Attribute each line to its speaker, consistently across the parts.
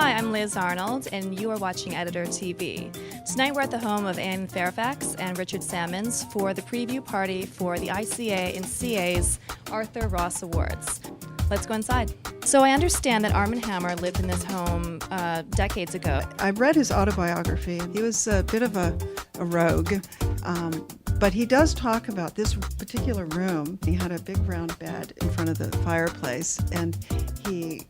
Speaker 1: Hi, I'm Liz Arnold, and you are watching Editor TV. Tonight we're at the home of Anne Fairfax and Richard Salmons for the preview party for the ICA and CA's Arthur Ross Awards. Let's go inside. So I understand that Armand Hammer lived in this home decades ago.
Speaker 2: I read his autobiography. He was a bit of a rogue, but he does talk about this particular room. He had a big round bed in front of the fireplace, and he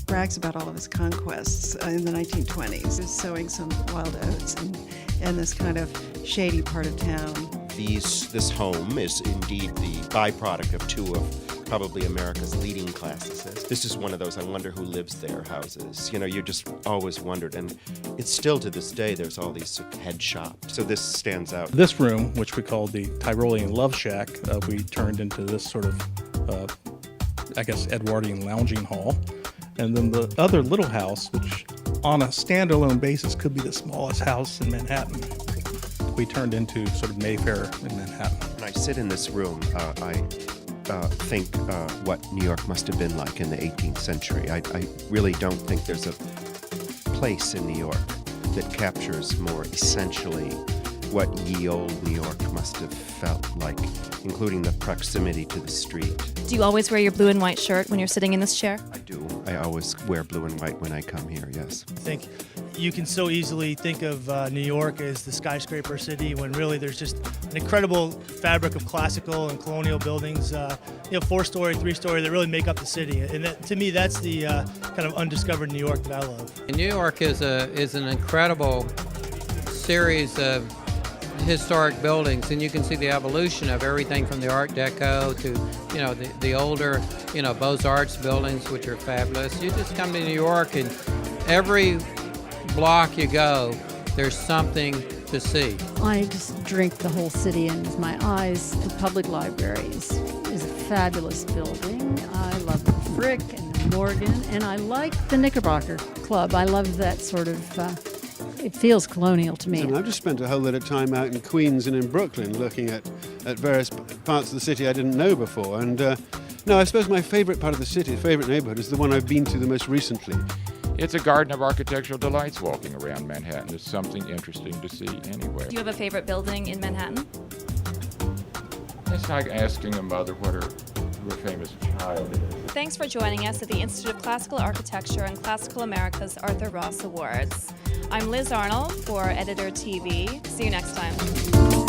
Speaker 2: brags about all of his conquests in the 1920s. He was sowing some wild oats in this kind of shady part of town.
Speaker 3: This home is indeed the byproduct of two of probably America's leading classicists. This is one of those I wonder who lives there houses. You know, you just always wondered, and it's still to this day, there's all these head shops. So this stands out.
Speaker 4: This room, which we call the Tyrolean Love Shack, we turned into this sort of, I guess, Edwardian lounging hall. And then the other little house, which on a standalone basis could be the smallest house in Manhattan, we turned into sort of Mayfair in Manhattan.
Speaker 3: When I sit in this room, I think what New York must have been like in the 18th century. I really don't think there's a place in New York that captures more essentially what ye old New York must have felt like, including the proximity to the street.
Speaker 1: Do you always wear your blue and white shirt when you're sitting in this chair?
Speaker 3: I do. I always wear blue and white when I come here, yes.
Speaker 5: I think you can so easily think of New York as the skyscraper city when really there's just an incredible fabric of classical and colonial buildings, 4-story, 3-story that really make up the city. And that, to me, that's the kind of undiscovered New York that I love.
Speaker 6: New York is an incredible series of historic buildings, and you can see the evolution of everything from the Art Deco to the older Beaux-Arts buildings, which are fabulous. You just come to New York, and every block you go, there's something to see.
Speaker 7: I just drink the whole city in with my eyes. The public library is a fabulous building. I love the Frick and the Morgan, and I like the Knickerbocker Club. I love that sort of, it feels colonial to me.
Speaker 8: And I've just spent a whole lot of time out in Queens and in Brooklyn looking at various parts of the city I didn't know before. And no, I suppose my favorite part of the city, favorite neighborhood, is the one I've been to the most recently.
Speaker 9: It's a garden of architectural delights walking around Manhattan. It's something interesting to see anyway.
Speaker 1: Do you have a favorite building in Manhattan?
Speaker 9: It's like asking a mother what her famous child is.
Speaker 1: Thanks for joining us at the Institute of Classical Architecture and Classical America's Arthur Ross Awards. I'm Liz Arnold for Editor TV. See you next time.